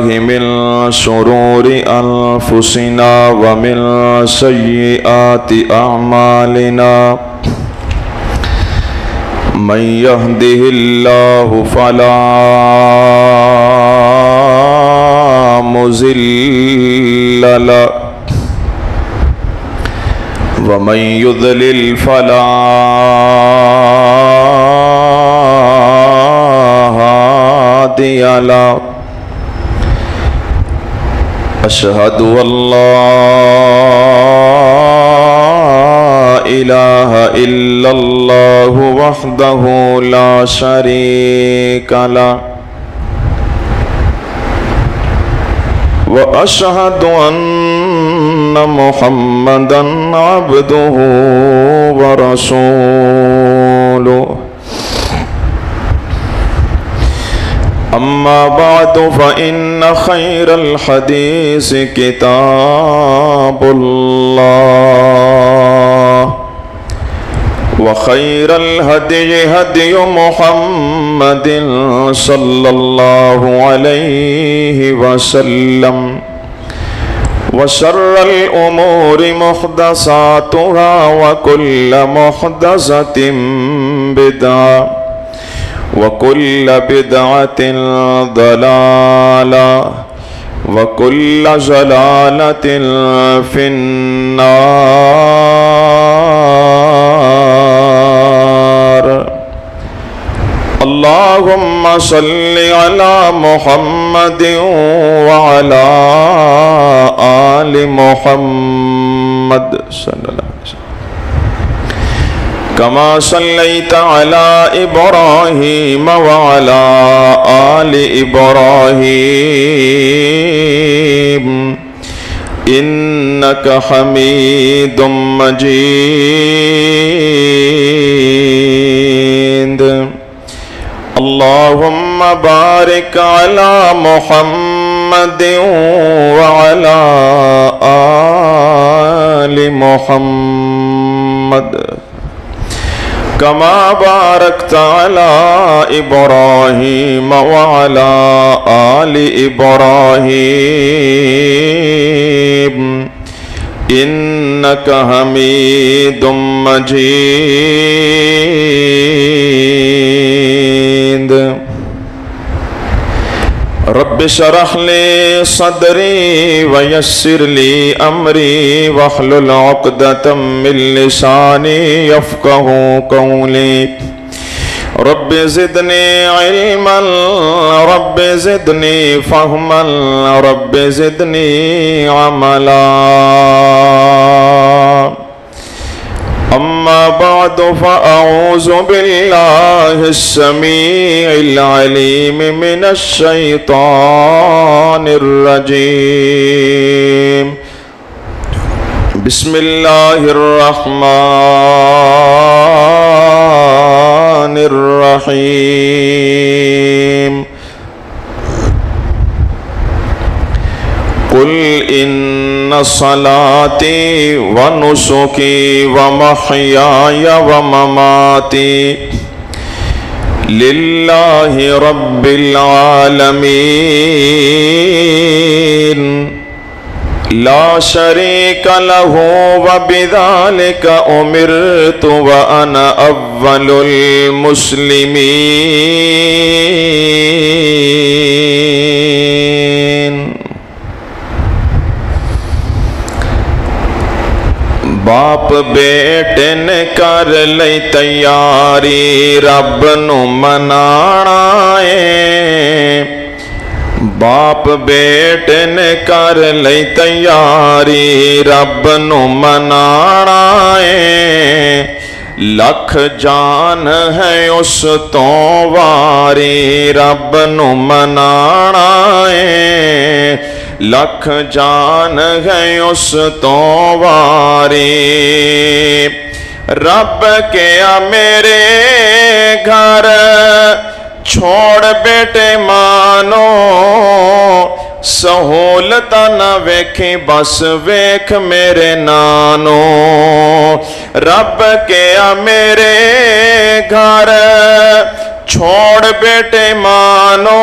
بالله من شرور أنفسنا ومن سيئات أعمالنا من يهده الله فلا مضل له ومن يضلل فلا هادي له أشهد أن لا إله إلا الله وحده لا شريك له وأشهد أن محمدًا عبده ورسوله أما بعد فإن خير الحديث كتاب الله وخير الهدي هدي محمد صلى الله عليه وسلم وشر الأمور محدثاتها وكل محدثة بدعة وكل بدعة ضلالة وكل ضلالة في النار. اللهم صل على محمد وعلى آل محمد صلى الله عليه وسلم كما صليت على إبراهيم وعلى آل إبراهيم إنك حميد مجيد. اللهم بارك على محمد وعلى آل محمد كما باركت على إبراهيم وعلى آل إبراهيم إنك حميد مجيد. رب اشرح لي صدري ويسر لي أمري واحلل عقدة من لساني يفقه قولي. رب زدني علما رب زدني فهما رب زدني عملا. أما بعد فأعوذ بالله السميع العليم من الشيطان الرجيم. بسم الله الرحمن الرحيم. قل إن صلاتي ونسكي ومحياي ومماتي لله رب العالمين لا شريك له وبذلك أمرت وأنا أول المسلمين. باپ بیٹے نے کر لئی تیاری رب نو منانا ہے. باپ بیٹے نے کر لئی تیاری رب نو منانا ہے. لکھ جان ہے اس تو واری رب نو منانا ہے. لکھ جان ہے اس تو واری. رب کیا میرے گھر چھوڑ بیٹے مانو سہولت نہ ویکھی بس ویکھ میرے نانو. رب کیا میرے گھر چھوڑ بیٹے مانو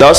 10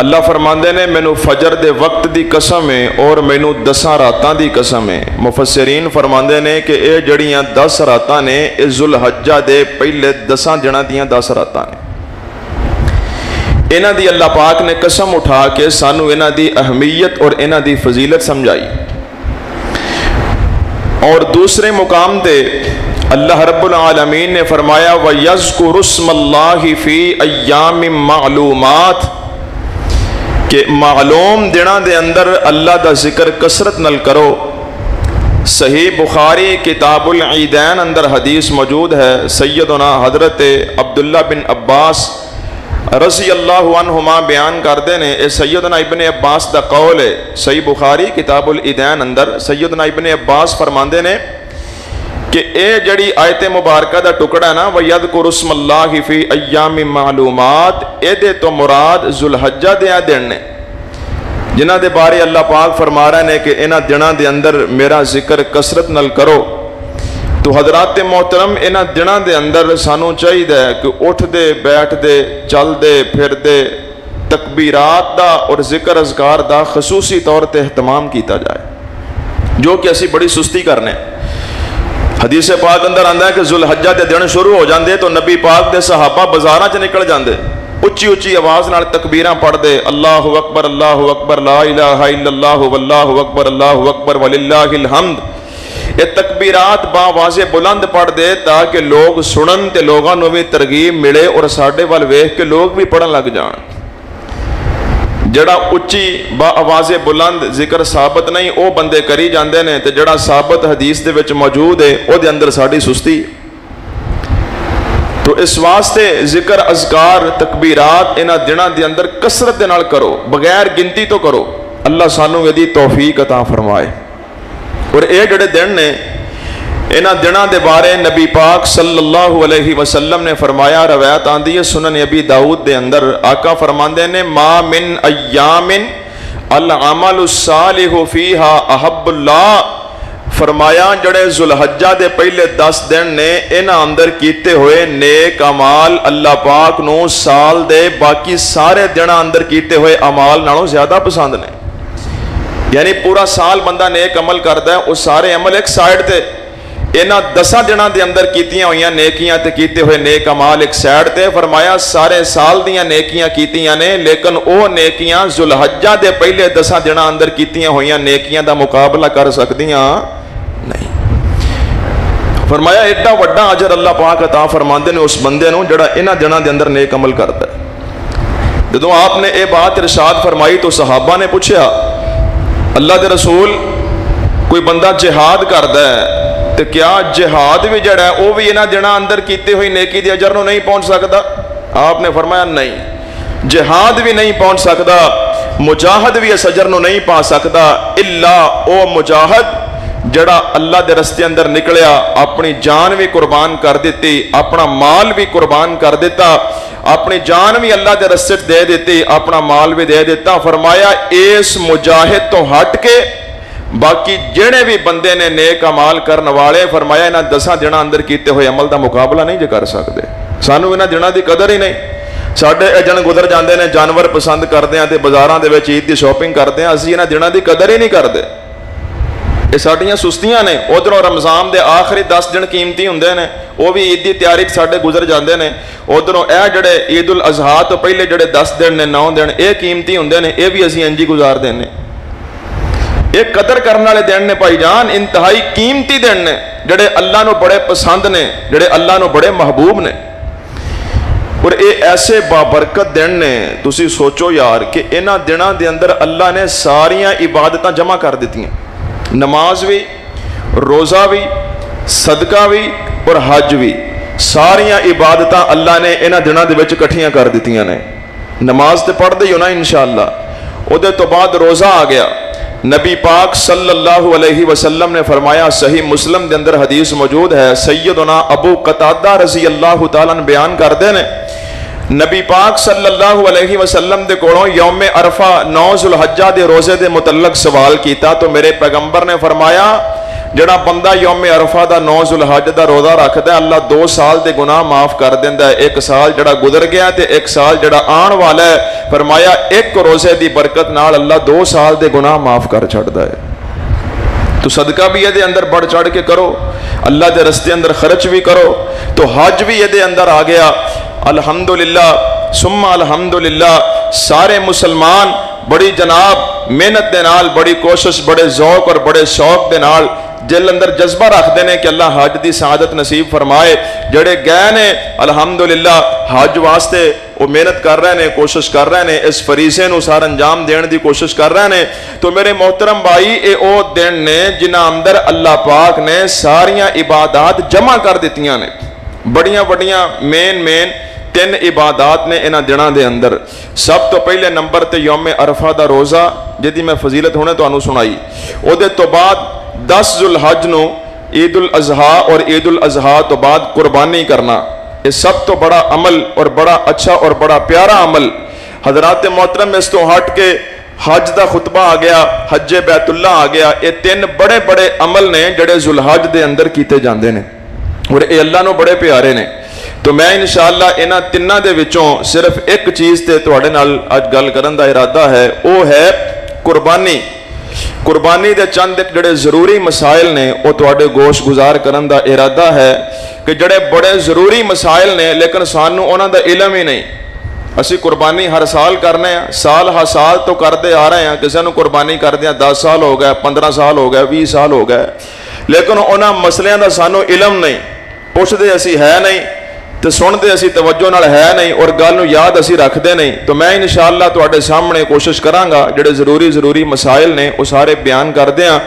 اللہ فرماندے نے مینو فجر دے وقت دی قسم ہے اور مینو 10 راتاں دی قسم ہے۔ مفسرین فرماندے نے کہ اے جڑیاں 10 راتاں نے اے ذوالحجہ دے پہلے 10 دناں دیاں 10 راتاں نے۔ انہاں دی اللہ پاک نے قسم اٹھا کے سانو انہاں دی اہمیت اور انہاں دی فضیلت سمجھائی۔ اور دوسرے مقام تے اللہ رب العالمین نے فرمایا وَيَذْكُرُ اسْمَ اللَّهِ فِي أَيَّامٍ مَعْلُومَاتٍ کہ معلوم دنوں دے اندر اللہ دا ذکر کثرت نل کرو۔ صحیح بخاری کتاب العیدین اندر حدیث موجود ہے، سیدنا حضرت عبداللہ بن عباس رضی اللہ عنہما بیان کردے نے، اے سیدنا ابن عباس دا قول ہے، صحیح بخاری کتاب العیدین اندر سیدنا ابن عباس فرماندے نے کہ اے جڑی آیت مبارکہ دا ٹکڑا نا وَيَذْكُرُ اسْمَ اللَّهِ فِي أَيَّامٍ مَعْلُومَاتٍ اے دے تو مراد ذوالحجہ دے دن نے جنہ دے بارے اللہ پاک فرما رہے ہیں کہ انہاں دنوں دے اندر میرا ذکر کثرت نل کرو۔ تو حضرات محترم انہاں دنوں دے اندر سانو چاہیے کہ اٹھ دے بیٹھ دے چل دے پھر دے تکبیرات دا اور ذکر اذکار دا خصوصی طور تے اہتمام کیتا جائے، جو کہ اسی بڑی سستی کرنے۔ حدیث پاک اندر آندا ہے کہ ذوالحجہ دے دن شروع ہو جاندے تو نبی پاک دے صحابہ بازاراں چ نکل جاندے، اچھی اچھی آواز نال تکبیراں پڑھ دے، اللہ اکبر لا الہ الا اللہ واللہ اکبر اللہ اکبر وللہ الحمد۔ یہ تکبیرات باواز بلند پڑھ دے تاکہ لوگ سنن تے لوگاں نو بھی ترغیب ملے اور ساڈے ول ویکھ کے لوگ بھی پڑھن لگ جان۔ جڑا اچھی با آواز بلند ذکر ثابت نہیں او بندے کری جاندے نے، تے جڑا ثابت حدیث دے وچ موجود ہے او دے اندر ساڈی سستی۔ تو اس واسطے ذکر اذکار تکبیرات انہاں دنوں دے اندر کثرت دے نال کرو، بغیر گنتی تو کرو، اللہ سانو یہ توفیق عطا فرمائے۔ اور اے جڑے دن نے انہاں دنوں دے بارے نبی پاک صلی اللہ علیہ وسلم نے فرمایا، روایت آندی ہے سنن ابی داؤد دے اندر، آقا فرماندے نے ما من ایام العمل الصالح فیہا احب اللہ، فرمایا جڑے ذوالحجہ دے پہلے 10 دن نے انہاں اندر کیتے ہوئے نیک اعمال اللہ پاک نو سال دے باقی سارے دنوں اندر کیتے ہوئے اعمال نالوں زیادہ پسند نے۔ یعنی پورا سال بندہ نیک عمل کردا ہے، وہ سارے عمل ایک سائیڈ تے، انہاں 10 دنوں دے اندر کیتیاں ہوئیاں نیکیاں تے کیتے ہوئے نیک اعمال ایک سائیڈ تے، فرمایا سارے سال دیاں نیکیاں کیتیاں نے، لیکن او نیکیاں ذوالحجہ دے پہلے 10 دنوں اندر کیتیاں ہوئیاں نیکیاں دا مقابلہ کر سکدیاں نہیں۔ فرمایا ایڈا وڈا اجر اللہ پاک عطا فرماندے نے اس بندے نو جڑا انہاں دنوں دے اندر نیک عمل کردا ہے۔ جدوں آپ نے اے بات ارشاد فرمائی تو صحابہ نے پوچھا اللہ دے رسول کوئی بندہ جہاد کردا ہے تو کیا جہاد بھی جڑا ہے وہ بھی انہاں دنوں اندر کیتے ہوئی نیکی دے اجر نو نہیں پہنچ سکتا؟ آپ نے فرمایا نہیں، جہاد بھی نہیں پہنچ سکتا، مجاہد بھی اس اجر نو نہیں پا سکتا، الا او مجاہد جڑا اللہ دے رستے اندر نکلیا، اپنی جان بھی قربان کر دیتی، اپنا مال بھی قربان کر دیتا، اپنی جان بھی اللہ دے رستے دے دیتی، اپنا مال بھی دے دیتا۔ فرمایا اس مجاہد تو ہٹ کے باقی جڑے بھی بندے نے نیک عمال کرن والے، فرمایا انہاں 10 دنوں اندر کیتے ہوئے عمل دا مقابلہ نہیں کر سکتے۔ سانو انہاں دنوں دی قدر ہی نہیں۔ ساڈے اجن گزر جاندے نے جانور پسند کردے ہیں تے بازاراں دے وچ عید دی شاپنگ کردے ہیں، اسی انہاں دنوں دی قدر ہی نہیں کردے۔ یہ ساڈیاں سستیاں نے۔ ادھروں رمضان دے آخری 10 دن قیمتی ہوندے نے، وہ بھی عید دی تیاری ساڈے گزر جاندے نے۔ ادھروں اے جڑے عید الاضحیٰ تو پہلے جڑے 10 دن نے 9 دن اے قیمتی ہوندے نے، اے بھی اسی انجی گزار دینے۔ ایک قدر کرنے والے دن نے بھائی جان، انتہائی قیمتی دن نے جڑے اللہ نو بڑے پسند نے، جڑے اللہ نو بڑے محبوب نے۔ اور اے ایسے بابرکت دن نے، تسی سوچو یار کہ انہاں دنوں دے اندر اللہ نے ساریاں عبادتاں جمع کر دیتی ہیں، نماز بھی، روزہ بھی، صدقہ بھی اور حج بھی، ساریاں عبادتاں اللہ نے انہاں دنوں دے وچ اکٹھیاں کر دیتیاں نے۔ نماز تے پڑھ دے ہو نا انشاءاللہ، اودے تو بعد روزہ آ گیا۔ نبی پاک صلی اللہ علیہ وسلم نے فرمایا، صحیح مسلم دے اندر حدیث موجود ہے، سیدنا ابو قتادہ رضی اللہ تعالیٰ عنہ بیان کردے نے، نبی پاک صلی اللہ علیہ وسلم دے کولوں یوم عرفہ 9 ذوالحجہ دے روزے دے متعلق سوال کیتا تو میرے پیغمبر نے فرمایا جڑا بندہ یوم عرفہ دا 9 ذوالحج دا روزہ رکھدا ہے اللہ 2 سال دے گناہ معاف کر دیندا ہے. 1 سال جڑا گزر گیا تے 1 سال جڑا آن والا ہے فرمایا 1 روزے دی برکت نال اللہ 2 سال دے گناہ معاف کر چھڑدا ہے. تو صدقہ بھی یہ اندر بڑھ چڑھ کے کرو, اللہ دے رستے اندر خرچ بھی کرو. تو حج بھی یہ اندر آ گیا. الحمدللہ ثم الحمدللہ سارے مسلمان بڑی جناب محنت دے نال, بڑی کوشش, بڑے ذوق اور بڑے شوق دے نال دل اندر جذبہ رکھ دینے کہ اللہ حج دی سعادت نصیب فرمائے. جڑے گئے نے الحمدللہ حج واسطے وہ محنت کر رہے ہیں, کوشش کر رہے ہیں, اس فریضے نو سار انجام دین دی کوشش کر رہے ہیں. تو میرے محترم بھائی اے او دن نے جنہ اندر اللہ پاک نے ساریاں عبادات جمع کر دیتیاں نے. بڑیاں بڑیاں مین 3 عبادات نے انہاں دنوں دے اندر. سب تو پہلے نمبر تے یوم عرفہ دا روزہ جدی میں فضیلت ہونے تو انہوں سنائی. او دے تو بعد 10 ذوالحج نو عید الاضحیٰ اور عید الاضحیٰ تو بعد قربانی کرنا, یہ سب تو بڑا عمل اور بڑا اچھا اور بڑا پیارا عمل. حضرات محترم اس تو ہٹ کے حج دا خطبہ آ گیا, حج بیت اللہ آ گیا. یہ 3 بڑے بڑے عمل نے جڑے ذوالحج دے اندر کیتے جاندے نے اور یہ اللہ نو بڑے پیارے نے. تو میں انشاءاللہ انہاں تیناں دے وچوں صرف ایک چیز تے تواڈے نال اج گل کرن دا ارادہ ہے, وہ ہے قربانی. قربانی دے چند ایک جڑے ضروری مسائل نے وہ تواڈے گوش گزار کرن دا ارادہ ہے کہ جڑے بڑے ضروری مسائل نے لیکن سانو انہاں دا علم ہی نہیں. اسی قربانی ہر سال کرنے ہیں, سال ہر سال تو کرتے آ رہے ہیں. کسی نو قربانی کردیا 10 سال ہو گئے, 15 سال ہو گئے, 20 سال ہو گئے, لیکن انہاں مسئلیاں دا سانو علم نہیں. پوچھتے اسی ہے نہیں تو سنتے اسی توجہ نال ہے نہیں اور گل نو یاد اسی رکھتے نہیں. تو میں انشاءاللہ تواڈے سامنے کوشش کرانگا جڑے ضروری مسائل نے وہ سارے بیان کر دیاں.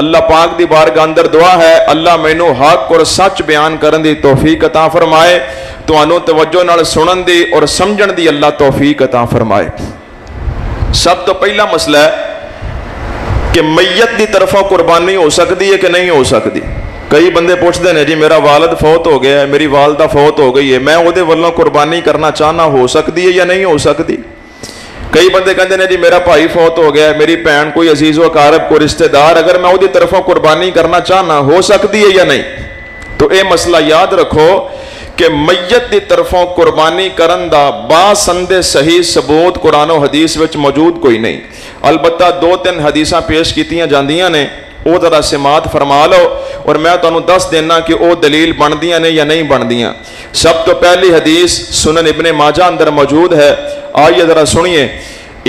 اللہ پاک دی بارگاہ اندر دعا ہے اللہ مینوں حق اور سچ بیان کرن دی توفیق عطا فرمائے, تانوں توجہ نال سنن دی اور سمجھن دی اللہ توفیق عطا فرمائے. سب تو پہلا مسئلہ ہے کہ میت دی طرفوں قربانی ہو سکتی ہے کہ نہیں ہو سکتی. کئی بندے پوچھتے ہیں جی میرا والد فوت ہو گیا ہے, میری والدہ فوت ہو گئی ہے, میں وہ دے والوں قربانی کرنا چاہنا, ہو سکتی ہے یا نہیں ہو سکتی. کئی بندے کہتے ہیں جی میرا بھائی فوت ہو گیا ہے, میری بہن کوئی عزیز و اقارب کوئی رشتہ دار, اگر میں وہ دی طرفوں قربانی کرنا چاہنا ہو سکتی ہے یا نہیں. تو اے مسئلہ یاد رکھو کہ میت دی طرفوں قربانی کرن دا باسند صحیح ثبوت قرآن و حدیث وچ موجود کوئی نہیں. البتہ 2-3 حدیثاں پیش کیتیاں جاندیاں نے, او ذرا سماعت فرما لو اور میں تانوں دس دینا کہ او دلیل بندیاں نے یا نہیں بندیاں. سب تو پہلی حدیث سنن ابن ماجہ اندر موجود ہے, آئیے ذرا سنیے.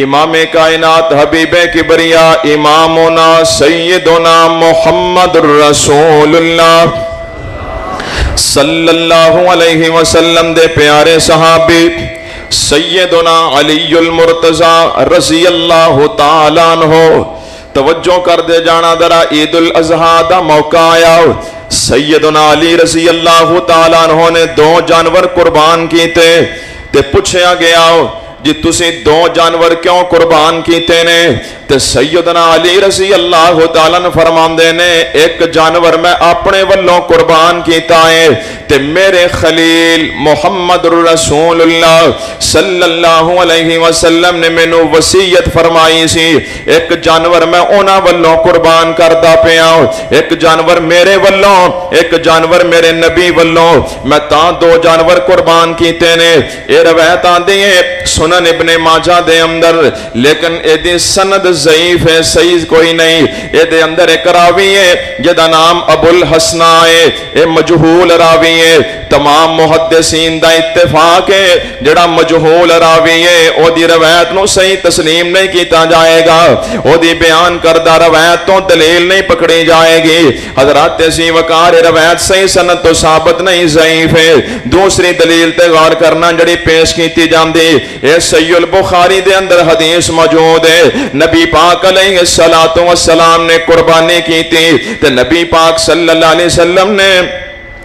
امام کائنات حبیب کبریا امامنا سیدنا محمد رسول اللہ صلی اللہ علیہ وسلم دے پیارے صحابی سیدنا علی المرتضی رضی اللہ تعالیٰ عنہ. توجہ کر دے جانا درا عید الاضحیٰ دا موقع آیا. سیدنا علی رضی اللہ تعالیٰ عنہ نے 2 جانور قربان کیتے تے پوچھیا گیا جی تسی 2 جانور کیوں قربان کیتے نے؟ تے سیدنا علی رضی اللہ تعالیٰ نے فرماندے نے ایک جانور میں اپنے والوں قربان کیتا ہے تے میرے خلیل محمد رسول اللہ صلی اللہ علیہ وسلم نے میں نو وصیت فرمائی سی ایک جانور میں اونا والوں قربان کردہ پیا, ایک جانور میرے والوں, ایک جانور میرے نبی والوں, میں تاں 2 جانور قربان کیتے نے. اے روایت آندی ہے سنن ابن ماجہ دے اندر, لیکن اے دی سند ضعیف ہے, صحیح کوئی نہیں. اے دے اندر ایک راوی ہے جدا نام ابو الحسنہ ہے, اے مجہول راوی ہے. تمام محدثین دا اتفاق ہے جڑا مجہول راوی ہے او دی روایت نو صحیح تسلیم نہیں کیتا جائے گا, او دی بیان کردہ روایت تو دلیل نہیں پکڑی جائے گی. حضرات سی وقار روایت صحیح سند تو ثابت نہیں, ضعیف ہے. دوسری دلیل تے غور کرنا جڑی پیش کیتی جاندی اے صحیح البخاری دے اندر حدیث موجود ہے. نبی پاک علیہ السلام نے قربانی کی تھی تے نبی پاک صلی اللہ علیہ وسلم نے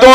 2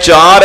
4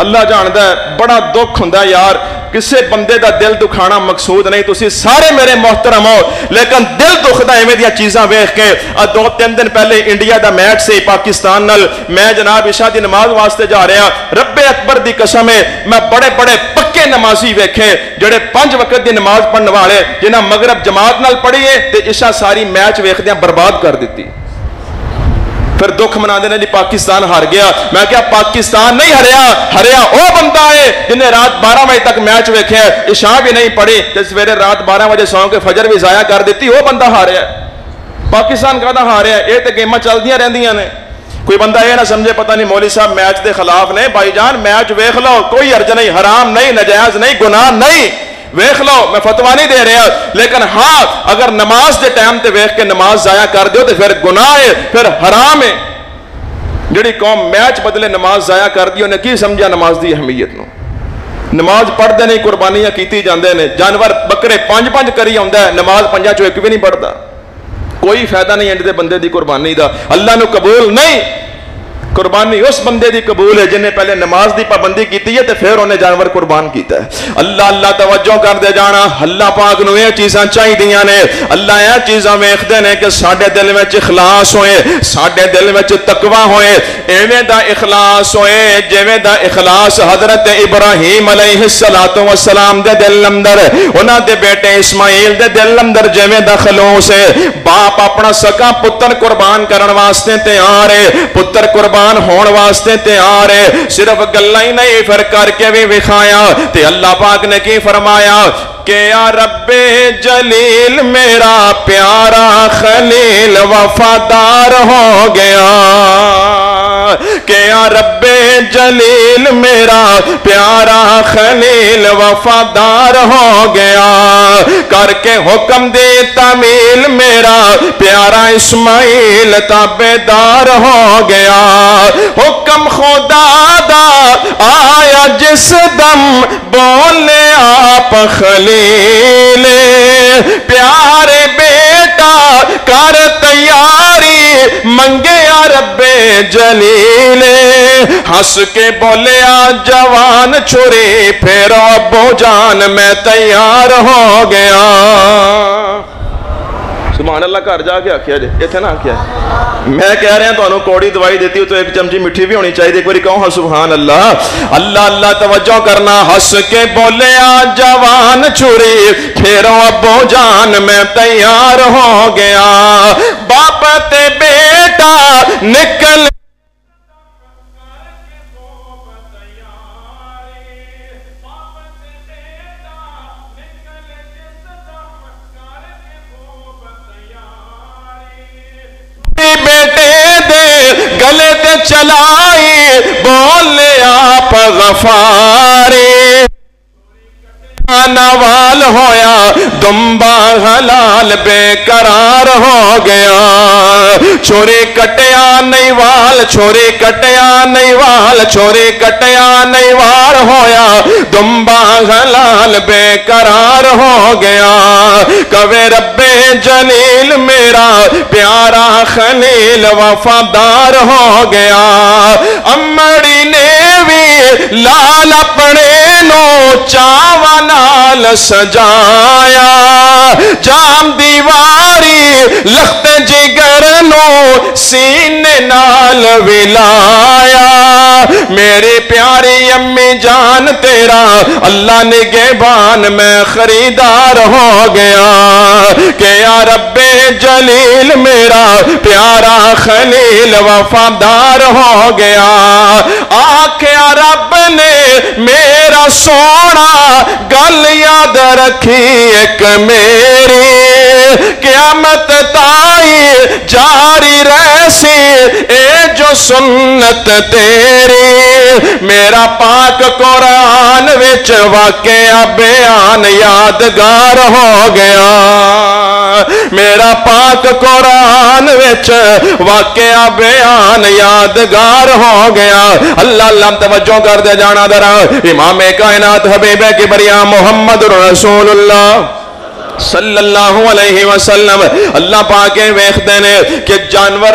اللہ جاندا ہے بڑا دکھ ہوندا یار کسے بندے دا دل دکھانا مقصود نہیں تسی سارے میرے محترم ہو لیکن دل دکھدا ایویں دیاں چیزاں ویکھ کے 2-3 دن پہلے انڈیا دا میچ سے پاکستان نال میں جناب عشاء دی نماز واسطے جا رہا رب اکبر دی قسم ہے میں بڑے بڑے پکے نمازی ویکھے جڑے 5 وقت دی نماز پڑھن والے جنہاں مغرب جماعت نال پڑھی ہے تے عشاء ساری میچ ویکھدیاں برباد کر دیتی پھر دکھ منا دینے جی پاکستان ہار گیا میں کہا پاکستان نہیں ہریا او بندہ ہے جنہیں رات 12 بجے تک میچ ویکھے عشاء بھی نہیں پڑھی تے سویرے رات 12 بجے سو کے فجر بھی ضائع کر دیتی وہ بندہ ہاریا پاکستان کہتا ہاریا یہ تو گیماں چلدیاں رہندیاں نے کوئی بندہ یہ نہ سمجھے پتہ نہیں مولوی صاحب میچ دے خلاف نے بھائی جان میچ ویکھ لو کوئی حرج نہیں حرام نہیں نجائز نہیں گناہ نہیں ویکھ لو میں فتویٰ نہیں دے رہا لیکن ہاں اگر نماز دے ٹائم تے ویکھ کے نماز ضائع کر دیو تو پھر گناہ ہے پھر حرام ہے جڑی قوم میچ بدلے نماز ضائع کر دی انہیں کی سمجھا نماز دی اہمیت نو نماز پڑھ دے نہیں قربانیاں کیتی جاندے نے جانور بکرے 5 کری آندا ہے نماز 5 چوں ایک بھی نہیں پڑھدا کوئی فائدہ نہیں انج دے بندے دی قربانی دا اللہ نو قبول نہیں قربانی اس بندے دی قبول ہے جنہیں پہلے نماز دی پابندی کیتی ہے تے پھر انہیں جانور قربان کیتا ہے اللہ توجہ کر دے جانا اللہ پاک نو یہ چیزاں چاہی دیاں نے اللہ یہ چیزاں ویکھدے نے کہ ساڈے دل وچ اخلاص ہوئے ساڈے دل وچ تقوی ہوئے ایویں دا اخلاص ہوئے جویں دا اخلاص حضرت ابراہیم علیہ السلام دے دل اندر انہاں دے بیٹے اسماعیل دے دل اندر جویں دا خلوص ہے باپ اپنا سکا پتر قربان کرن واسطے تیار ہے پتر قربان ہون واسطے تیار ہے صرف گلاں ہی نہیں پھر کر کے بھی وکھایا تے اللہ پاک نے کی فرمایا کہ یا رب جلیل میرا پیارا خلیل وفادار ہو گیا کہ یا رب جلیل میرا پیارا خلیل وفادار ہو گیا کر کے حکم دے تعمیل میرا پیارا اسماعیل تابعدار ہو گیا حکم خدا دا آیا جس دم بولے آپ خلیل پیارے بیٹا کر تیاری منگے یا رب جلیل ہنس کے بولے جوان چھری پھر ابو جان میں تیار ہو گیا سبحان اللہ گھر جا کے آخیا جی اتنے نہ آخیا میں کہہ رہا ہوں کوڑی دوائی دیتی ہوں تو ایک چمچی مٹھی بھی ہونی چاہیے ایک باری کہوں سبحان اللہ اللہ توجہ کرنا ہنس کے بولے جوان چھری پھر ابو جان میں تیار ہو گیا باپ تے بیٹا نکل بیٹے دے گلے تے چلائی بولے آپ غفاری نوال ہویا دمبا حلال بے قرار ہو گیا چھوری کٹیا نہیں وال چھوری کٹیا نہیں وال چھوری کٹیا نہیں وار ہویا دمبا حلال بے قرار ہو گیا کوے رب جلیل میرا پیارا خلیل وفادار ہو گیا امڑی نے بھی لال اپنے نو چاوا نال سجایا جام دیواری لخت جگر نو سینے نال ولایا میری پیاری امی جان تیرا اللہ نگہبان میں خریدار ہو گیا کہ یا رب جلیل میرا پیارا خلیل وفادار ہو گیا آکھیا رب نے میرا سونا گل یاد رکھی ایک میری قیامت تائی جاری رہسی اے جو سنت تیری میرا پاک قرآن وچ واقعہ بیان یادگار ہو گیا میرا پاک قرآن وچ واقعہ بیان یادگار ہو گیا اللہ توجہ کر دے جانا درا امام کائنات حبیب کبریا محمد رسول اللہ صلی اللہ علیہ وسلم اللہ پاکے ویکھدے نے کہ جانور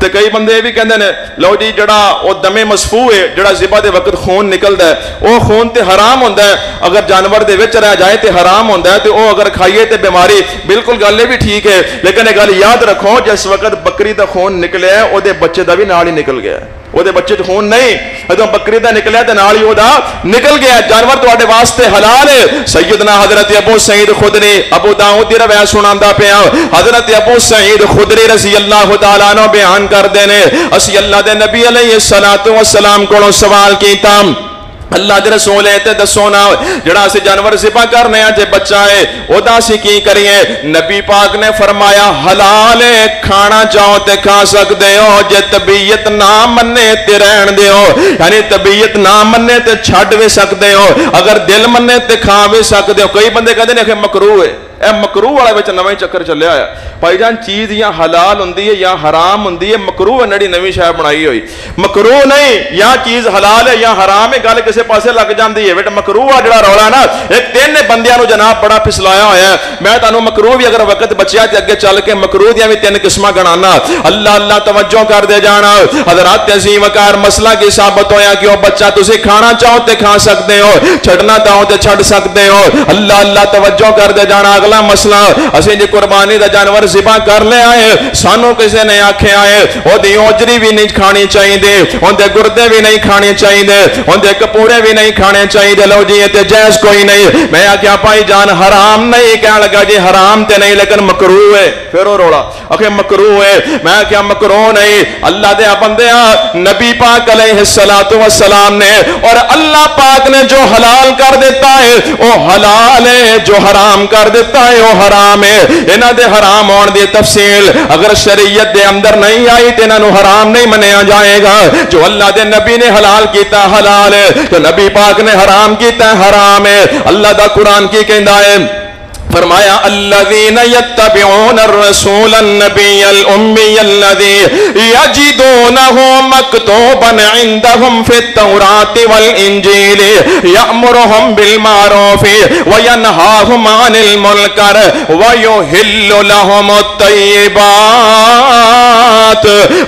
تے کئی بندے بھی کہندے نے لو جی جڑا او دم مسفوح ہے جڑا ذبح دے وقت خون نکلدا ہے او خون تے حرام ہوندا ہے اگر جانور دے وچ رہ جائے تے حرام ہوندا ہے تے او اگر کھائیے تے بیماری بالکل گل بھی ٹھیک ہے لیکن یہ گل یاد رکھو جس وقت بکری دا خون نکلیا ہے او دے بچے دا بھی نال ہی نکل گیا ہے وہ دے بچے خون نہیں جدوں بکری دا نکلیا تے نال ہی او دا نکل گیا جانور تواڈے واسطے حلال ہے سیدنا حضرت ابو سعید خدری ابو داؤد دی روایت سناندا پیا حضرت ابو سعید خدری رضی اللہ تعالی عنہ بیان کردے نے اسی اللہ دے نبی علیہ الصلوۃ والسلام کولوں سوال کیتا اللہ دے رسول ہے تے دسو نا جڑا اسی جانور ذبح کرنے تے بچہ ہے او دا اسی کی کریے نبی پاک نے فرمایا حلال ہے کھانا چاہو تے کھا سکدے ہو جے طبیعت نہ منے تے رہن دیو یعنی طبیعت نہ منے تے چھڈ وی سکدے ہو اگر دل منے تے کھا وی سکدے ہو کئی بندے کہندے نے کہ مکروہ ہے اے مکروہ والا وچ نویں چکر چلیا ہے بھائی جان چیز یا حلال ہوندی ہے یا حرام ہوندی ہے مکروہ نڑی نویں شے بنائی ہوئی مکروہ نہیں یا چیز حلال ہے یا حرام ہے گل کسے پاسے لگ جاندی ہے بیٹا مکروہ ا جڑا رولا نا ایک تین نے بندیاں نو جناب بڑا پھسلایا ہویا ہے میں تانوں مکروہ بھی اگر وقت بچیا تے اگے چل کے مکروہ دیاں بھی تین قسماں گنانا اللہ اللہ توجہ کر دے جانا حضرات عظیم وقار مسئلہ کی ثابت ہویا کہ او بچہ تسی کھانا چاہو تے کھا سکدے ہو چھڈنا چاہو تے چھڈ سکدے ہو اللہ اللہ توجہ کر دے جانا اگلا مسئلہ اسی جی قربانی دا جانور ذبح کر لے آئے سانو کسی نے آکھے آئے او دی اوجری بھی نہیں کھانی چاہیے دے ان دے گردے بھی نہیں کھانے چاہیے دے ان دے کپورے بھی نہیں کھانے چاہیے دے لو جی تے جائز کوئی نہیں میں کیا پائی جان حرام نہیں کہنے لگا جی حرام تے نہیں لیکن مکروہ ہے پھر وہ روڑا اکھے مکروہ ہے میں کیا مکروہ نہیں اللہ دے بندیاں نبی پاک علیہ الصلوۃ والسلام نے اور اللہ پاک نے جو حلال کر دیتا ہے وہ حلال ہے جو حرام کر دیتا ہے وہ حرام ہے انہاں دے حرام ہون دی تفصیل اگر شریعت دے اندر نہیں آئی تے انہاں نو حرام نہیں منیا جائے گا جو اللہ دے نبی نے حلال کیتا حلال ہے تو نبی پاک نے حرام کیتا حرام ہے اللہ دا قرآن کی کہندا ہے فرمایا الذين يتبعون الرسول النبي الأمي الذي يجدونه مكتوبا عندهم في التوراة والإنجيل يأمرهم بالمعروف وينهاهم عن المنكر ويحل لهم الطيبات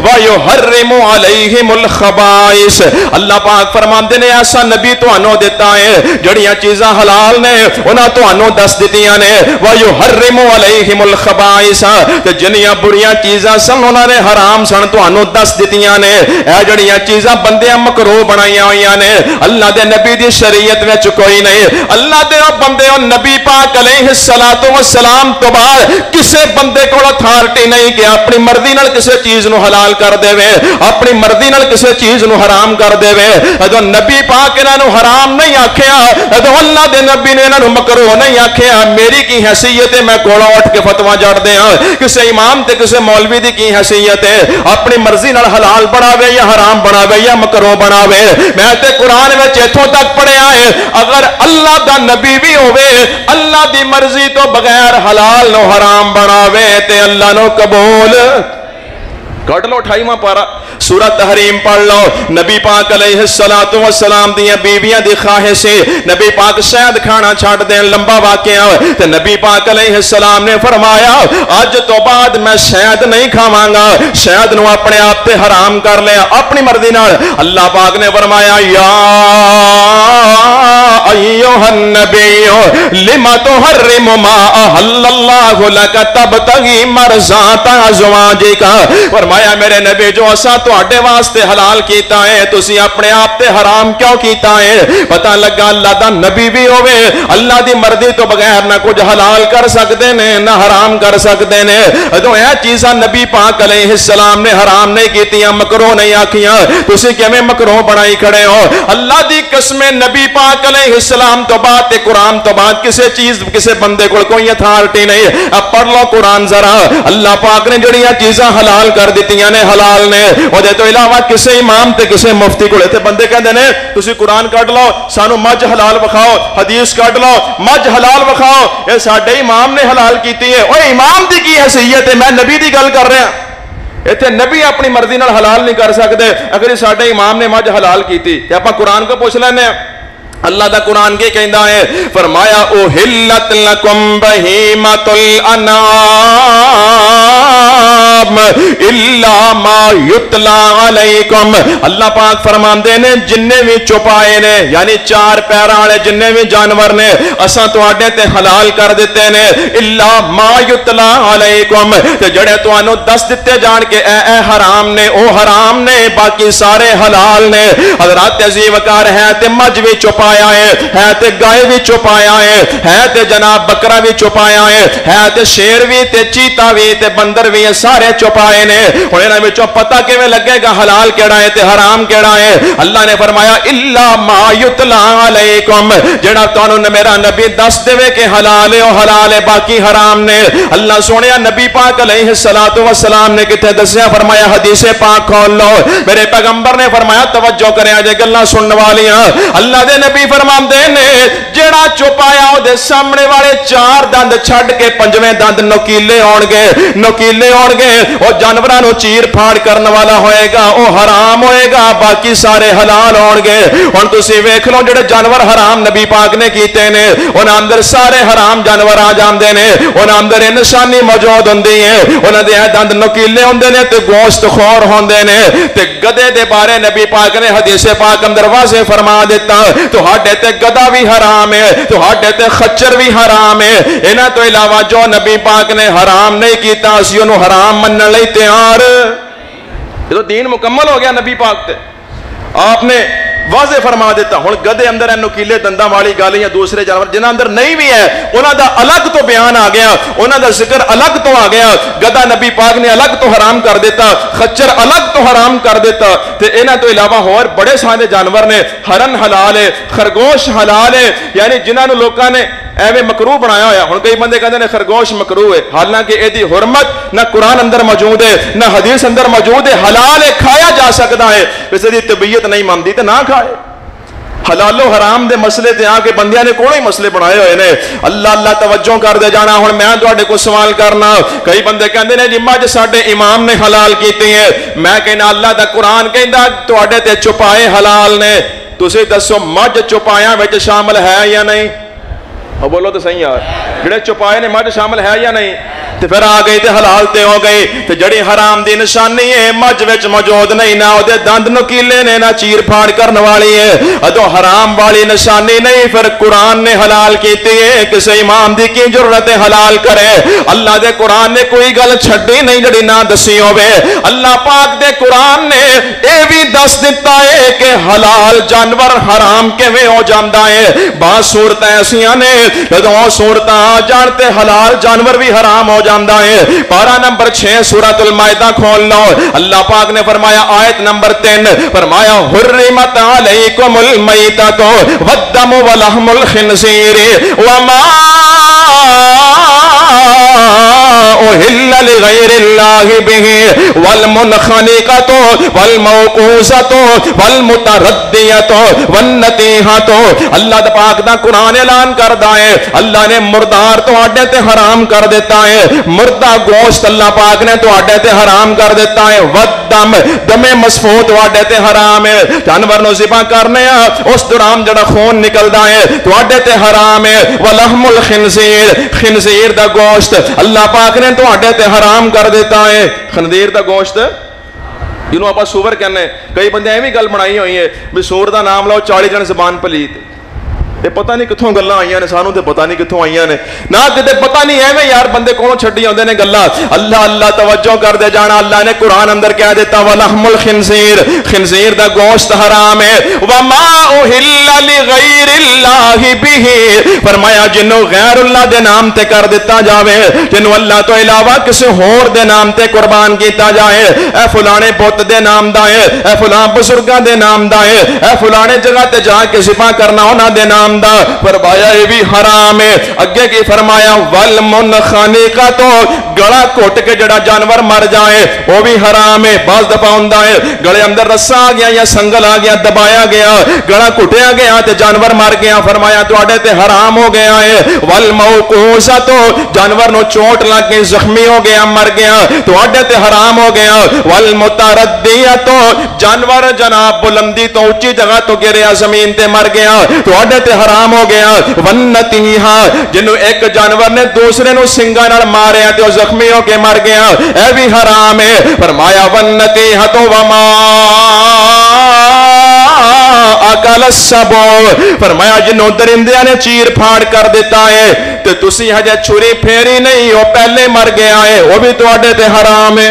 ويحرم عليهم الخبائث اللہ پاک فرماندے نے ایسا نبی تانوں دیتا ہے جڑیاں چیزاں حلال نے انہاں تانوں دس دتیاں نے وَيُحَرِّمُ عَلَيْهِمُ الْخَبَائِثَ تے جنیاں بریاں چیزاں سن انہاں نے حرام سن تانوں دس دتیاں نے اے جڑیاں چیزاں بندیاں مکروہ بنائیاں ہوئیاں نے اللہ دے نبی دی شریعت وچ کوئی نہیں اللہ دے بندے نبی پاک علیہ الصلوۃ والسلام تو بعد کسے بندے کول اتھارٹی نہیں کہ اپنی مرضی نال کسے چیز نو حلال کر دے اپنی مرضی نال کسے چیز نو حرام کر دے جدوں نبی پاک انہاں نو حرام نہیں آکھیا جدوں اللہ دے نبی نے انہاں نو مکروہ نہیں آکھیا میری کی حیثیت ہے میں کوڑا اٹھ کے فتویٰ جڑ دے ہاں کسے امام تے کسے مولوی دی کی حیثیت ہے اپنی مرضی نال حلال بناوے یا حرام بناوے یا مکروہ بناوے میں تے قرآن وچ ایتھوں تک پڑھیا ہے اگر اللہ دا نبی بھی ہوے اللہ دی مرضی تو بغیر حلال نو حرام بناوے تے اللہ نو قبول کٹ لو 28واں پارا سورہ تحریم پڑھ لو نبی پاک علیہ الصلوۃ والسلام دیاں بیویاں دی خواہش سے نبی پاک شہد کھانا چھڈ دین لمبا واقعہ تے نبی پاک علیہ السلام نے فرمایا اج تو بعد میں شہد نہیں کھاواں گا شہد نو اپنے آپ تے حرام کر لیا اپنی مرضی نال اللہ پاک نے فرمایا یا ایھا النبی لما تحرم ما احل اللہ لک تبتغی مرضات ازواجک فرمایا میرے نبی جو اسا تواڈے واسطے حلال کیتا ہے تسی اپنے آپ تے حرام کیوں کیتا ہے پتہ لگا اللہ دا نبی بھی ہوے اللہ دی مرضی تو بغیر نہ کچھ حلال کر سکدے نے نہ حرام کر سکدے نے جو اے چیزاں نبی پاک علیہ السلام نے حرام نہیں کیتیاں مکروہ نہیں آکھیاں تسی کیویں مکروہ بنائی کھڑے ہو اللہ دی قسم نبی پاک علیہ السلام تو بعد تے قرآن تو بعد کسے چیز کسے بندے کو کوئی اتھارٹی نہیں اب پڑھ لو قرآن ذرا اللہ پاک نے جڑیاں چیزاں حلال کر دتیاں نے حلال نے او دے تو علاوہ کسے امام تے کسے مفتی کولے تے بندے کہندے نے تسی قرآن کڈ لو سانو مجھ حلال وکھاؤ حدیث کڈ لو مجھ حلال وکھاؤ اے ساڈے امام نے حلال کیتی ہے او امام دی کی حیثیت ہے میں نبی دی گل کر رہا ہاں ایتھے نبی اپنی مرضی نال حلال نہیں کر سکدے اگر ساڈے امام نے مجھ حلال کیتی تے اپاں قرآن کو پوچھ لینے اللہ دا قرآن کے کہندا ہے فرمایا احلت لکم بہیمۃ الانعام الا ما یتلا علیکم، اللہ پاک فرماندے نے جننے بھی چوپائے نے یعنی چار پیراں والے جننے بھی جانور نے اساں تواڈے تے حلال کر دیتے نے، الا ما یتلا علیکم، تے جڑے تانوں دس دتے جان کے اے حرام نے او حرام نے، باقی سارے حلال نے۔ حضرات عزیز وقار ہے تے مجھ بھی چوپایا ہے تے گائے بھی چوپایا ہے تے جناب بکرا بھی چوپایا ہے تے شیر بھی تے چیتا بھی تے بندر بھی سارے چوپائے نے۔ ہن انہاں وچوں پتہ کیویں لگے گا حلال کیڑا ہے تے حرام کیڑا ہے؟ اللہ نے فرمایا الا ما یتلا علیکم، جڑا تانوں میرا نبی دس دے کہ حلال ہے او حلال ہے باقی حرام نے۔ اللہ سونیا نبی پاک علیہ الصلوۃ والسلام نے کتے دسیا؟ فرمایا حدیث پاک کھول لو، میرے پیغمبر نے فرمایا توجہ کریا جے گلاں سنن والیاں، اللہ دے نبی فرماندے نے جڑا چوپایا او دے سامنے والے چار دند چھڈ کے پنجویں دند نوکیلے ہون گے، نوکیلے ہون گے، او جانوراں نو چیر پھاڑ کرن والا ہوئے گا او حرام ہوئے گا، باقی سارے حلال ہون گے۔ ہن تسی ویکھ لو جڑے جانور حرام نبی پاک نے کیتے نے انہاں اندر سارے حرام جانور آ جاندے نے، انہاں اندر نشانی موجود ہوندی ہے، انہاں دے دند نوکیلے ہوندے نے تے گوشت خور ہوندے نے۔ تے گدے دے بارے نبی پاک نے حدیث پاک اندر واضح فرما دیتا تہاڈے تے گدا بھی حرام ہے، تہاڈے تے خچر بھی حرام ہے، انہاں تو علاوہ جو نبی پاک نے حرام نہیں کیتا اسی انہوں حرام منن لئی تیار۔ یہ تو دین مکمل ہو گیا نبی پاک تے، آپ نے واضح فرما دیتا۔ ہن گدے اندر نوکیلے دنداں والی گل یا دوسرے جانور جنہاں اندر نہیں بھی ہے انہاں دا الگ تو بیان آ گیا، انہاں دا ذکر الگ تو آ گیا۔ گدا نبی پاک نے الگ تو حرام کر دیتا، خچر الگ تو حرام کر دیتا، تے انہاں تو علاوہ اور بڑے سارے جانور نے، ہرن حلال ہے، خرگوش حلال ہے، یعنی جنہاں نو لوکاں نے ایویں مکروہ بنایا ہویا۔ ہن کئی بندے کہندے نے خرگوش مکروہ ہے، حالانکہ اے دی حرمت نہ قرآن اندر موجود ہے نہ حدیث اندر موجود ہے، حلال ہے، کھایا جا سکتا ہے، ویسے دی طبیعت نہیں مانتی تے نہ کھائے۔ حلال و حرام دے مسئلے تے آ کے بندیاں نے کوئی مسئلے بنائے ہوئے نے۔ اللہ اللہ توجہ کر دے جانا۔ ہن میں تواڈے کو سوال کرنا، کئی بندے کہندے نے جی مجھ ساڈے امام نے حلال کیتی ہے، میں کہنا اللہ دا قرآن کہندا تواڈے تے چوپائے حلال نے، تسی دسو مجھ چوپایاں وچ شامل ہے یا نہیں؟ اور بولو تو صحیح یار، جڑے چوپائے نے مجھ شامل ہے یا نہیں؟ تے پھر آ گئی تے حلال تے ہو گئی، تے جڑی حرام دی نشانی ہے مجھ وچ موجود نہیں، نہ او دے دند نوکیلے نے نہ چیر پھاڑ کرن والی ہے، ادو حرام والی نشانی نہیں، پھر قرآن نے حلال کیتی ہے، کسے امام دی کی ضرورت حلال کرے؟ اللہ دے قرآن نے کوئی گل چھڈی نہیں جڑی نہ دسی ہوے۔ اللہ پاک دے قرآن نے اے بھی دس دتا ہے کہ حلال جانور حرام کیویں ہو جاندا ہے۔ بعض صورتیں ایسیاں نے جدوں صورتاں آ جان تے حلال جانور بھی حرام ہو جاندا ہے۔ پارہ نمبر 6 سورۃ المائدہ کھول لو، اللہ پاک نے فرمایا آیت نمبر 3 فرمایا حرمت علیکم المیتۃ والدم ولحم الخنزیر وما اہل لغیر اللہ بہ والمنخنقۃ والموقوذۃ والمتردیۃ والنطیحۃ۔ اللہ پاک دا قرآن اعلان کردا ہے اللہ نے مردار تواڈے تے حرام کر دیتا ہے، مردہ گوشت اللہ پاک نے تواڈے تے حرام کر دیتا ہے، ودم دم مسفوح تواڈے تے حرام ہے، جانور نو ذبح کرنے اس دوران جڑا خون نکلدا ہے تواڈے تے حرام ہے، ولحم الخنزیر خنزیر دا گوشت اللہ پاک نے تواڈے تے حرام کر دیتا ہے۔ خنزیر دا گوشت جنوں آپ سور کہنے، کئی بندے ایویں گل بنائی ہوئی ہے بھی سور دا نام لو 40 جن زبان پلیت، یہ پتہ نہیں کتھوں گلاں آئیاں نے، سانوں تے پتہ نہیں کتھوں آئیاں نے، نہ کتے پتہ نہیں ایویں یار بندے کونوں چھڈی ہوندے نے گلاں۔ اللہ اللہ توجہ کر دے جانا، اللہ نے قرآن اندر کہہ دیتا ولحم الخنزیر خنزیر دا گوشت حرام ہے، وما اہل لغیر اللہ بہ فرمایا جنوں غیر اللہ دے نام تے کر دیتا جاوے، جنوں اللہ تو علاوہ کسی ہور دے نام تے قربان کیتا جائے، اے فلانے بت دے نام دا ہے، اے فلاں بزرگاں دے نام دا ہے، اے فلانے جگہ تے جا کے ذبح کرنا انہاں دے نام دا، فرمایا یہ بھی حرام ہے۔ اگے کی فرمایا والمنخنقۃ گلا کٹ کے جڑا جانور مر جائے وہ بھی حرام ہے۔ بعض دفعہ ہوندا ہے گلے اندر رسا آ گیا یا سنگل آ گیا، دبایا گیا، گلا کٹیا گیا تے جانور مر گیا، فرمایا تواڈے تے حرام ہو گیا ہے۔ والموقوذۃ جانور نو چوٹ لگ کے زخمی ہو گیا مر گیا، تواڈے تے حرام ہو گیا۔ والمتردیۃ جانور جناب بلندی تو اونچی جگہ تو گریا زمین تے مر گیا، تواڈے تے حرام ہو گیا ونتیہا جنوں ایک جانور نے دوسرے نو سنگاں نال ماریا تے او زخمی ہو کے مر گیا اے بھی حرام ہے فرمایا ونتیہا تو وما اکل السبع فرمایا جنوں درندیاں نے چیر پھاڑ کر دیتا ہے تے تسی ہجے چھری پھیری نہیں او پہلے مر گیا ہے وہ بھی تواڈے تے حرام ہے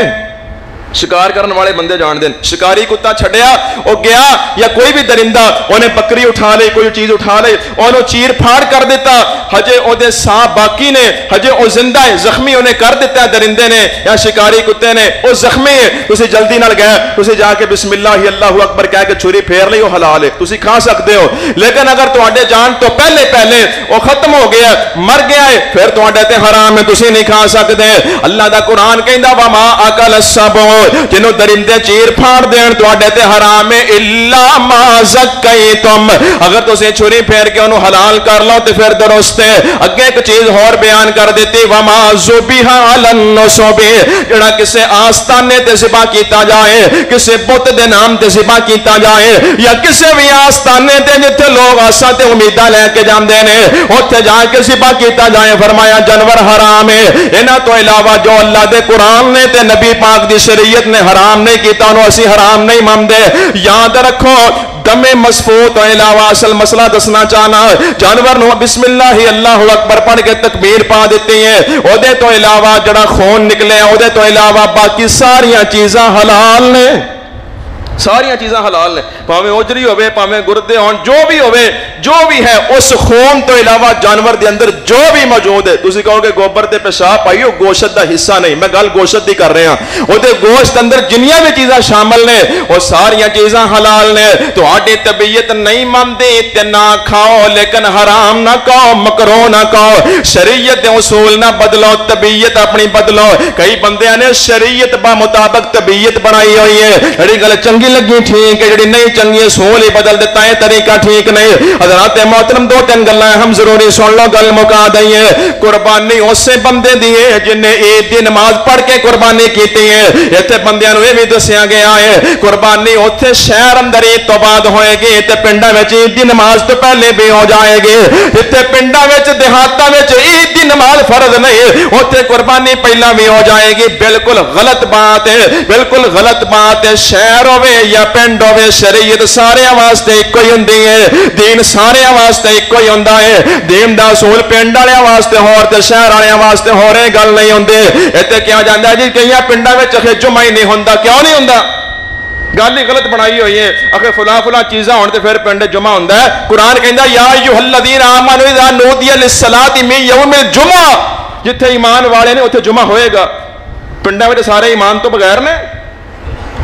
شکار کرنے والے بندے جان دیں شکاری کتا چھڑیا وہ گیا یا کوئی بھی درندہ انہیں بکری اٹھا لے کوئی چیز اٹھا لے انہوں چیر پھاڑ کر دیتا ہجے او دے سانپ باقی نے ہجے او زندہ ہے زخمی انہیں کر دیتا ہے درندے نے یا شکاری کتے نے او زخمی ہے تسی جلدی نال گئے تسی جا کے بسم اللہ اللہ اکبر کہہ کے چھری پھیر لئی وہ حلال ہے تسی کھا سکتے ہو لیکن اگر تواڈے جان تو پہلے وہ ختم ہو گیا مر گیا ہے پھر تواڈے تے حرام ہے تسی نہیں کھا سکتے اللہ دا قرآن کہندا وما اکل السبع جنوں درندے چیر پھاڑ دین تواڈے تے حرام ہے الا ما زکیتم اگر تسی چھری پھیر کے انہوں حلال کر لو تے پھر درست ہے اگے ایک چیز اور بیان کر دیتی وما ذبح علی النصب جڑا کسے آستانے تے ذبح کیتا جائے کسے بت دے نام تے ذبح کیتا جائے یا کسے بھی آستانے تے جتھے لوگ آسا تے امیداں لے کے جاندے نے اوتھے جا کے ذبح کیتا جائے فرمایا جانور حرام ہے انہاں تو علاوہ جو اللہ دے قرآن نے تے نبی پاک دی شریعت نے حرام نہیں کیتا انہوں اسی حرام نہیں ماندے یاد رکھو دم مسفوح تو علاوہ اصل مسئلہ دسنا چاہنا جانور نو بسم اللہ اللہ اکبر پڑھ کے تکبیر پا دیتی ہیں او دے تو علاوہ جڑا خون نکلے او دے تو علاوہ باقی ساریاں چیزاں حلال نے ساریاں چیزاں حلال نے پاویں اوجری ہوئے پاویں گردے ہون جو بھی ہے اس خون تو علاوہ جانور دے اندر جو بھی موجود ہے تسی کہو کہ گوبر تے پیشاب پائی ہو گوشت دا حصہ نہیں میں گل گوشت دی کر رہا او دے گوشت اندر جنیاں بھی چیزاں شامل نے وہ ساریاں چیزاں حلال نے تو آڈے طبیعت نہیں ماندے تے نہ کھاؤ لیکن حرام نہ کھاؤ مکروہ نہ کھاؤ شریعت دے اصول نہ بدلو طبیعت اپنی بدلو کئی بندیاں نے شریعت با مطابق طبیعت بنائی ہوئی ہے جڑی گل چنگی لگی ٹھیک ہے جڑی نہیں چنگی سول ہی بدل دیتا ہے طریقہ ٹھیک نہیں حضرات محترم دو تین گلاں ہم ضروری سن لو گل مکا دئیے قربانی اسے بندے دی ہے جن نے عید دی نماز پڑھ کے قربانی کیتی ہے ایتھے بندیاں نوں یہ بھی دسیا گیا ہے قربانی اوتھے شہر اندر عید تو بعد ہوئے گی تے پنڈاں وچ عید دی نماز تو پہلے بھی ہو جائے گی ایتھے پنڈاں وچ دیہاتاں وچ عید دی نماز فرض نہیں اوتھے قربانی پہلا بھی ہو جائے گی بالکل غلط بات ہے بالکل غلط بات ہے شہر ہوے یا پنڈ ہوے شریعت سارے واسطے ایک ہی ہوندی ہے دین سارے واسطے ایک ہی ہوندا ہے دین دا اصول پنڈ والے واسطے ہور تے شہر والے واسطے ہورے گل نہیں ہوندی ایتھے کیا جاندا جی کئی پنڈاں وچ جمعہ ہی نہیں ہوندا کیوں نہیں ہوندا گل ہی غلط بنائی ہوئی ہے اگر فلاں چیزاں ہون تے پھر پنڈ جمعہ ہوندا ہے قرآن کہندا یا ایھا الذین آمنوا اذا نودی للصلاۃ من یوم الجمعہ جتھے ایمان والے نے اوتھے جمعہ ہوئے گا پنڈاں وچ سارے ایمان تو بغیر نے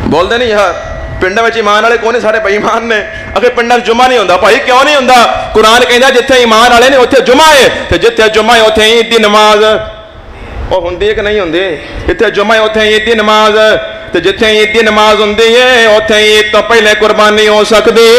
بول دے نہیں یار پنڈاں وچ ایمان والے کون سارے بے ایمان نے اگر پنڈاں جمعہ نہیں ہوندا بھائی کیوں نہیں ہوندا قرآن کہندا جتھے ایمان والے نے اوتھے جمعہ ہے تے جتھے جمعہ ہے اوتھے عید دی نماز او ہوندی ہے کہ نہیں ہوندی جتھے جمعہ ہے اوتھے عید دی نماز تے جتھے عید دی نماز ہوندی ہے اوتھے عید تو پہلے قربانی ہو سکدی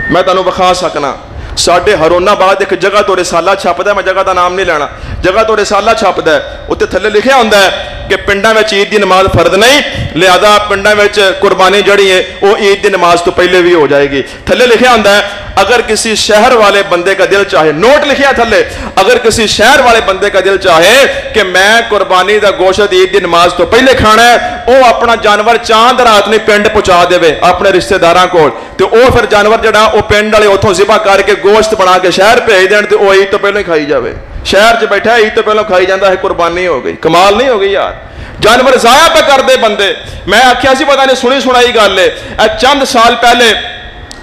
میں تانوں بخا سکنا ساڈے ہرون آباد ایک جگہ تو رسالہ چھپدا ہے میں جگہ دا نام نہیں لینا جگہ تو رسالہ چھپدا ہے اوتے تھلے لکھیا ہوندا ہے کہ پنڈاں وچ عید دی نماز فرض نہیں لہذا پنڈاں وچ قربانی جڑی ہے وہ عید دی نماز تو پہلے بھی ہو جائے گی تھلے لکھیا ہوندا ہے اگر کسی شہر والے بندے کا دل چاہے نوٹ لکھیا تھلے اگر کسی شہر والے بندے کا دل چاہے کہ میں قربانی دا گوشت عید دی نماز تو پہلے کھانا ہے وہ اپنا جانور چاند رات نہیں پنڈ پہنچا دے اپنے رشتہ داراں کول تے او پھر جانور جڑا وہ پنڈ والے اتوں ذبح کر کے گوشت بنا کے شہر بھیج دین تے وہ عید تو پہلے کھائی جاوے شہر چ بیٹھا عید تو پہلے کھائی جاندہ ہے قربانی ہو گئی کمال نہیں ہو گئی یار جانور ضائع پہ کر دے بندے میں آکھیا سی پتہ نہیں سنی سنائی گل ہے چند سال پہلے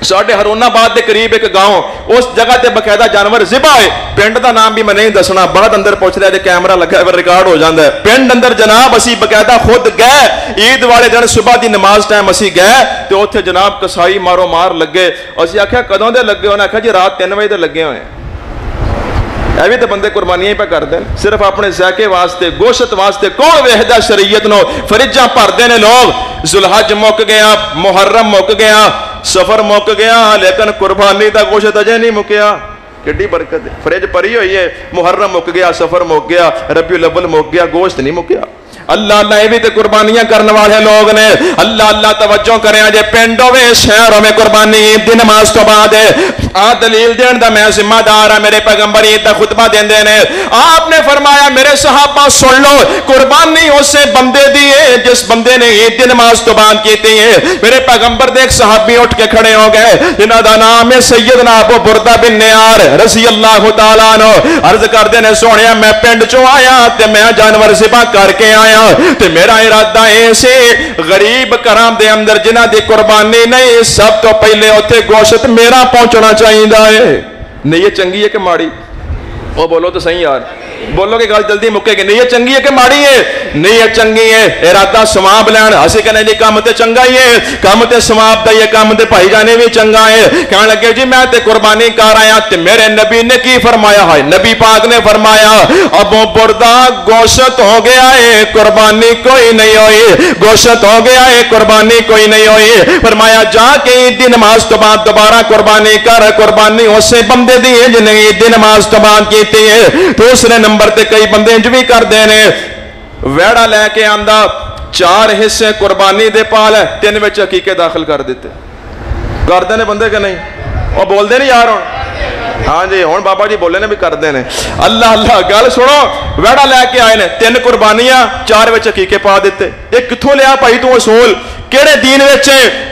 ساڈے ہرون آباد کے قریب ایک گاؤں اس جگہ تے باقاعدہ جانور ذبح ہے پنڈ دا نام بھی میں نہیں دسنا بعد اندر پوچھ رہا ہے کیمرہ لگا ہے ریکارڈ ہو جاندہ ہے پنڈ اندر جناب اسی باقاعدہ خود گئے عید والے دن صبح دی نماز ٹائم اسی گئے تے اوتھے جناب کسائی مارو مار لگے اسی آکھیا کدوں دے لگے انہاں آکھیا جی رات 3 بجے دے لگے ہوئے اے بھی تے بندے قربانیاں پہ کر دیں صرف اپنے ذائقے واسطے گوشت واسطے کون وحدہ شریعت نو فریجاں بھر دے نے لوگ ذوالحج مک گیا محرم مک گیا سفر مک گیا لیکن قربانی دا گوشت اجے نہیں مکیا کڈی برکت ہے فریج پری ہوئی ہے محرم مک گیا سفر مک گیا ربیع الاول مک گیا گوشت نہیں مکیا اللہ اللہ یہ بھی تے قربانیاں کرنے والے لوگ نے اللہ اللہ توجہ کریں جے پنڈ ہوے شہر ہوے قربانی عید دی نماز تو بعد آ دلیل دین دا میں ذمہ دار ہاں. میرے پیغمبر عید دا خطبہ دیندے نے, آپ نے فرمایا میرے صحابہ سن لو, قربانی اسے بندے دی ہے جس بندے نے عید دی نماز تو بعد کیتی ہے. میرے پیغمبر دے ایک صحابی اٹھ کے کھڑے ہو گئے جنہاں دا نام ہے سیدنا ابو بردہ بن نیار رضی اللہ تعالیٰ عنہ. عرض کردے نے سونیا میں پنڈ چوں آیا تے میں جانور ذبح کر کے آیا تے میرا ارادہ اے سی غریب کرام دے اندر جنہاں دی قربانی نہیں سب تو پہلے اوتھے گوشت میرا پہنچنا چاہیدا ہے. نیت چنگی ہے کہ ماڑی؟ وہ بولو تو صحیح یار, بولو کہ گل جلدی مکے گی. نیت چنگی ہے کہ ماڑی ہے؟ نیت چنگی ہے, ارادہ ثواب لین. اسی کہنے جی کام تے چنگا ہی ہے, کام تے ثواب دا یہ کام تے بھائی جانے بھی چنگا ہے. کہنے لگے جی میں تے قربانی کر آیا تے میرے نبی نے کی فرمایا ہے؟ نبی پاک نے فرمایا ابو بردہ گوشت ہو گیا ہے قربانی کوئی نہیں ہوئی, گوشت ہو گیا ہے قربانی کوئی نہیں ہوئی. فرمایا جا کے عید دی نماز تو بعد دوبارہ قربانی کر, قربانی اسے بندے دی ہے جنہیں عید دی نماز تو بعد کیتی ہے. دوسرے نمبر تے کئی بندے انج بھی کر دینے, ویڑا لے کے آندا 4 حصے قربانی دے پال ہے 3 وچ عقیقے داخل کر دیتے. کر دینے بندے کہ نہیں؟ وہ بول دے نہیں یار ہوں, ہاں جی ہوں بابا جی بولے نے بھی کر دینے. اللہ اللہ گل سنو, ویڑا لے کے آئے نے 3 قربانیاں 4 وچ عقیقے پا دیتے. یہ کتھوں لیا بھائی تو اصول کیڑے دین وچ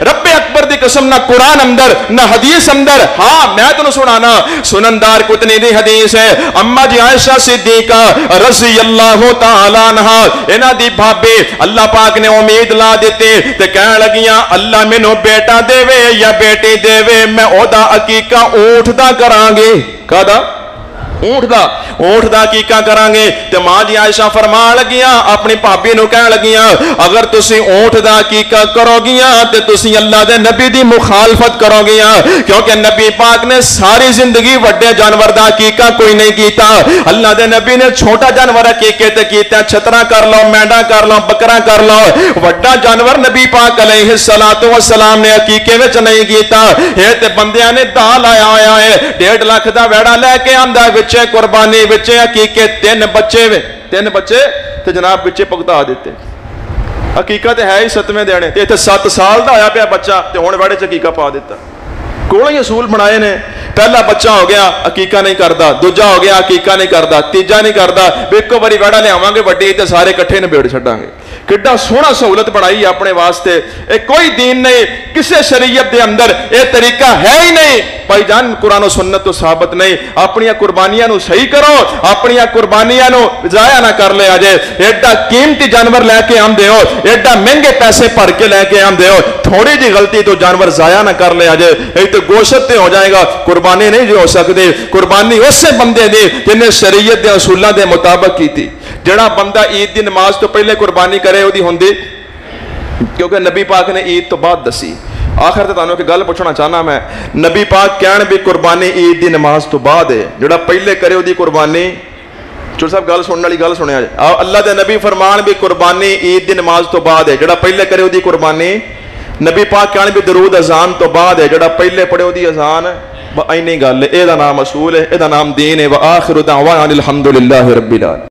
رب اکبر دی قسم نہ قرآن اندر نہ حدیث اندر. ہاں میں تنوں سنانا, سنن دار قطنی دی حدیث ہے. اما جی عائشہ صدیقہ رضی اللہ تعالی عنہا انہاں دی بھابی اللہ پاک نے امید لا دیتی تے کہن لگیاں اللہ مینوں بیٹا دیوے یا بیٹی دیوے میں او دا عقیقہ اونٹ دا کراں گی. کدا؟ اونٹ دا عقیقہ کران گے. تے ماں جی عائشہ فرمان لگیاں اپنی بھابی نو کہن لگیاں اگر تسی اونٹ دا عقیقہ کرو گیاں تے تسی اللہ دے نبی دی مخالفت کرو گیاں, کیونکہ نبی پاک نے ساری زندگی وڈے جانور دا عقیقہ کوئی نہیں کیتا. اللہ دے نبی نے چھوٹا جانور عقیقے تے کیتا, چھترا کر لو, مینڈا کر لو, بکرا کر لو. وڈا جانور نبی پاک علیہ الصلوۃ والسلام نے عقیقے وچ نہیں کیتا. اے تے بندیاں نے دا لایا ہویا ہے 1.5 لاکھ دا ویڑا لے کے آندا بچے قربانی بچے عقیقے 3 بچے تے جناب بچے پکتا دیتے. عقیقہ تے ہے ہی 7ویں دینے تے 7 سال دا ہویا پیا بچہ تے ہن ویڑے چ عقیقہ پا دیتا. کوڑے ہی اصول بنائے نے, پہلا بچہ ہو گیا عقیقہ نہیں کردا, دوجا ہو گیا عقیقہ نہیں کردا, تیجا نہیں کردا, ایکو باری ویڑا لے آواں گے وڈی تے سارے کٹھے نبیڑ چھڈاں گے. کڈا سونا سہولت بنائی اپنے واسطے. اے کوئی دین نہیں, کسے شریعت دے اندر اے طریقہ ہے ہی نہیں بھائی جان, قرآن و سنت تو ثابت نہیں. اپنی قربانیاں نو صحیح کرو, اپنی قربانیاں نو ضائع نہ کر لے. آجے ایڈا قیمتی جانور لے کے آندے ہو, ایڈا مہنگے پیسے بھر کے لے کے آندے ہو, تھوڑی جی غلطی تو جانور ضائع نہ کر لے. آجے ایک تو گوشت تے ہو جائے گا, قربانی نہیں جو ہو سکتی. قربانی اس سے بندے دی جنہیں شریعت دے اصولاں دے مطابق کی تھی. جڑا بندہ عید دی نماز تو پہلے قربانی کرے وہ دی ہوندی, کیونکہ نبی پاک نے عید تو بعد دسی. آخر تے تانوں کہ گل پوچھنا چاہنا میں, نبی پاک کہن بھی قربانی عید دی نماز تو بعد ہے, جڑا پہلے کرے وہ دی قربانی. چور صاحب گل سننے والی گل سنیا جائے, اللہ دے نبی فرمان بھی قربانی عید دی نماز تو بعد ہے, جڑا پہلے کرے وہ دی قربانی. نبی پاک کہن بھی درود اذان تو بعد ہے, جڑا پہلے پڑھے وہ دی اذان. اینی گل ہے, اے دا نام اصول ہے, اے دا نام دین ہے. وآخر دعوانا الحمدللہ رب العالمین.